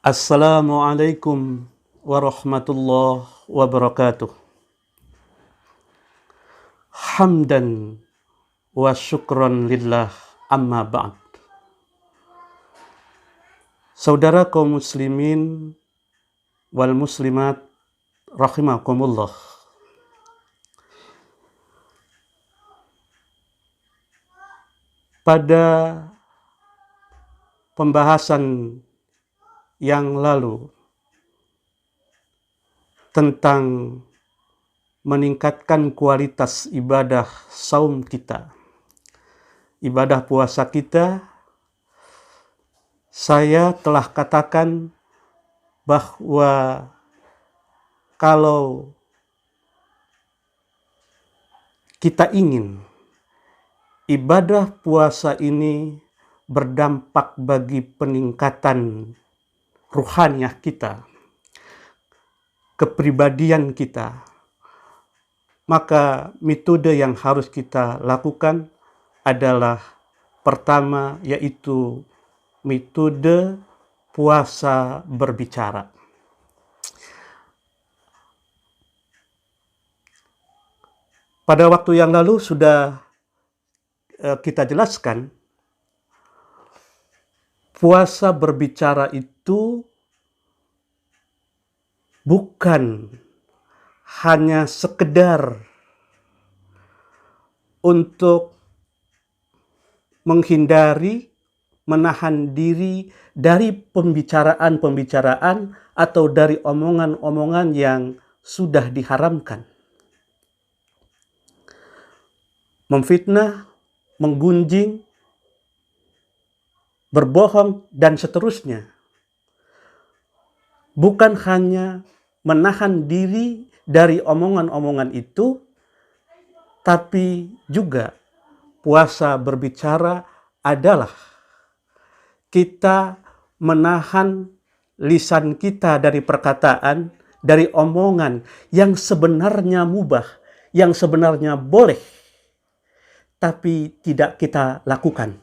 Assalamualaikum warahmatullahi wabarakatuh. Hamdan wa syukran lillah amma ba'd. Saudara kaum muslimin wal muslimat rahimakumullah. Pada pembahasan yang lalu tentang meningkatkan kualitas ibadah saum kita, ibadah puasa kita, saya telah katakan bahwa kalau kita ingin ibadah puasa ini berdampak bagi peningkatan ruhaniyah kita, kepribadian kita, maka metode yang harus kita lakukan adalah pertama, yaitu metode puasa berbicara. Pada waktu yang lalu sudah kita jelaskan, puasa berbicara itu bukan hanya sekedar untuk menghindari, menahan diri dari pembicaraan-pembicaraan atau dari omongan-omongan yang sudah diharamkan. Memfitnah, menggunjing, berbohong, dan seterusnya. Bukan hanya menahan diri dari omongan-omongan itu, tapi juga puasa berbicara adalah kita menahan lisan kita dari perkataan, dari omongan yang sebenarnya mubah, yang sebenarnya boleh, tapi tidak kita lakukan.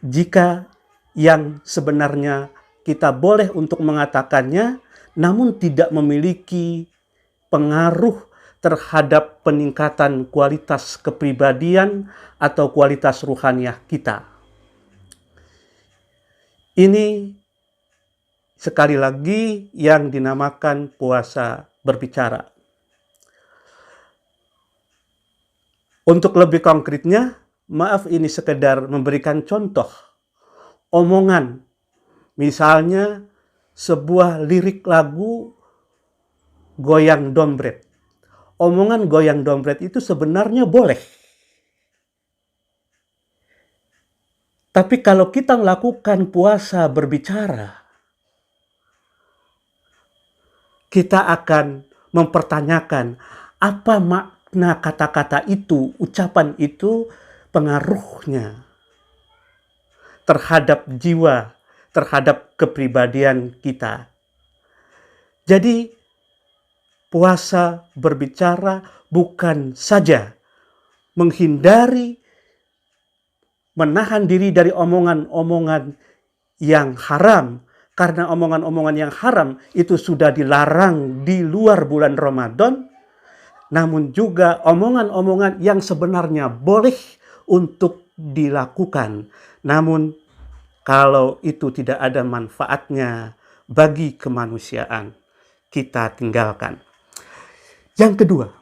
Jika yang sebenarnya kita boleh untuk mengatakannya, namun tidak memiliki pengaruh terhadap peningkatan kualitas kepribadian atau kualitas ruhaniyah kita. Ini sekali lagi yang dinamakan puasa berbicara. Untuk lebih konkretnya, maaf ini sekedar memberikan contoh omongan. Misalnya sebuah lirik lagu goyang dompet. Omongan goyang dompet itu sebenarnya boleh. Tapi kalau kita melakukan puasa berbicara, kita akan mempertanyakan apa makna kata-kata itu, ucapan itu, pengaruhnya terhadap jiwa, terhadap kepribadian kita. Jadi puasa berbicara bukan saja menghindari, menahan diri dari omongan-omongan yang haram, karena omongan-omongan yang haram itu sudah dilarang di luar bulan Ramadan, namun juga omongan-omongan yang sebenarnya boleh untuk dilakukan. Namun kalau itu tidak ada manfaatnya bagi kemanusiaan, kita tinggalkan. Yang kedua,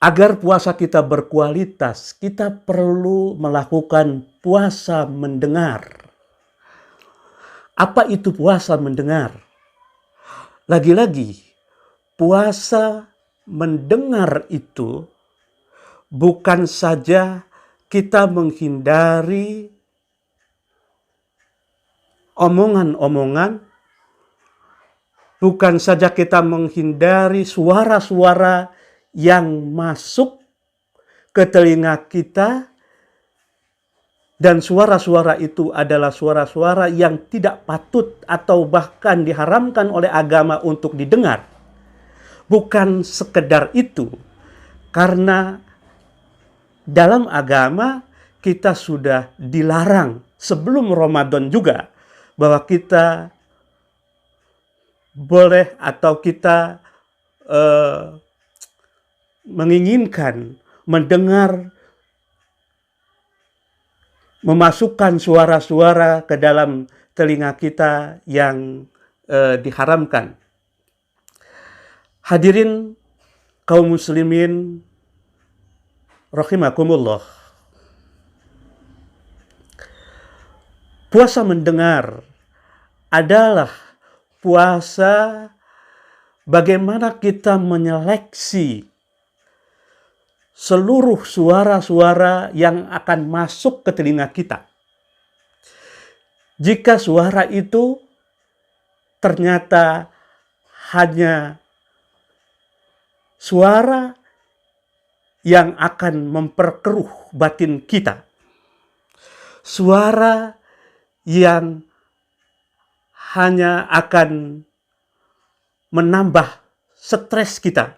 agar puasa kita berkualitas, kita perlu melakukan puasa mendengar. Apa itu puasa mendengar? Lagi-lagi, puasa mendengar itu bukan saja kita menghindari omongan-omongan, bukan saja kita menghindari suara-suara yang masuk ke telinga kita, dan suara-suara itu adalah suara-suara yang tidak patut atau bahkan diharamkan oleh agama untuk didengar. Bukan sekedar itu, karena dalam agama kita sudah dilarang sebelum Ramadan juga bahwa kita boleh atau kita menginginkan mendengar, memasukkan suara-suara ke dalam telinga kita yang diharamkan. Hadirin kaum muslimin rahimakumullah. Puasa mendengar adalah puasa bagaimana kita menyeleksi seluruh suara-suara yang akan masuk ke telinga kita. Jika suara itu ternyata hanya suara yang akan memperkeruh batin kita, suara yang hanya akan menambah stres kita,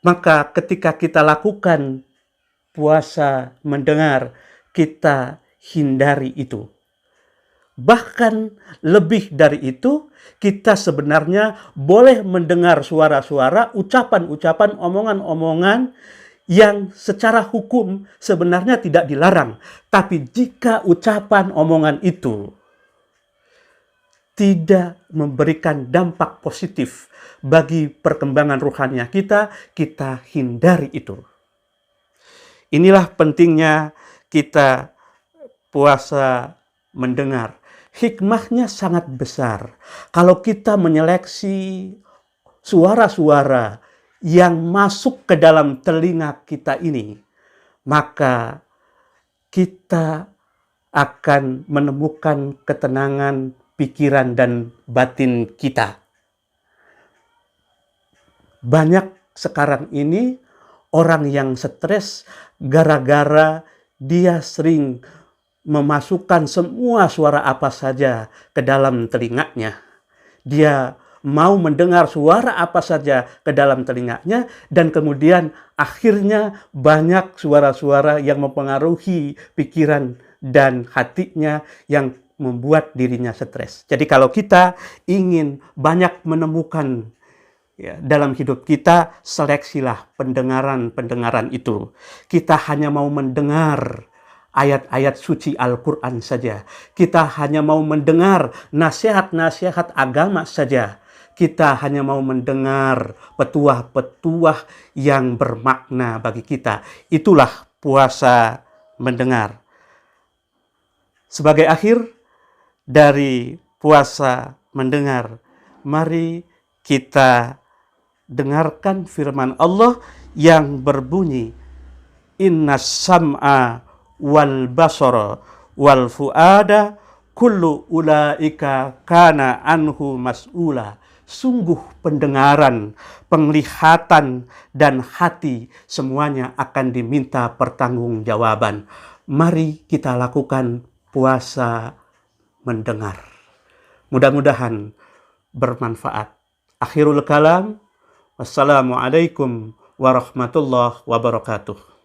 maka ketika kita lakukan puasa mendengar, kita hindari itu. Bahkan lebih dari itu, kita sebenarnya boleh mendengar suara-suara, ucapan-ucapan, omongan-omongan yang secara hukum sebenarnya tidak dilarang. Tapi jika ucapan omongan itu tidak memberikan dampak positif bagi perkembangan ruhaniah kita, kita hindari itu. Inilah pentingnya kita puasa mendengar. Hikmahnya sangat besar. Kalau kita menyeleksi suara-suara yang masuk ke dalam telinga kita ini, maka kita akan menemukan ketenangan pikiran dan batin kita. Banyak sekarang ini orang yang stres gara-gara dia sering memasukkan semua suara apa saja ke dalam telinganya. Dia mau mendengar suara apa saja ke dalam telinganya, dan kemudian akhirnya banyak suara-suara yang mempengaruhi pikiran dan hatinya yang membuat dirinya stres. Jadi kalau kita ingin banyak menemukan dalam hidup kita, seleksilah pendengaran-pendengaran itu. Kita hanya mau mendengar ayat-ayat suci Al-Quran saja. Kita hanya mau mendengar nasihat-nasihat agama saja. Kita hanya mau mendengar petuah-petuah yang bermakna bagi kita. Itulah puasa mendengar. Sebagai akhir dari puasa mendengar, mari kita dengarkan firman Allah yang berbunyi, Inna sam'a wal basara wal fuada kullu ulaika kana anhu mas'ula. Sungguh pendengaran, penglihatan, dan hati semuanya akan diminta pertanggungjawaban. Mari kita lakukan puasa mendengar. Mudah-mudahan bermanfaat. Akhirul kalam. Wassalamualaikum warahmatullahi wabarakatuh.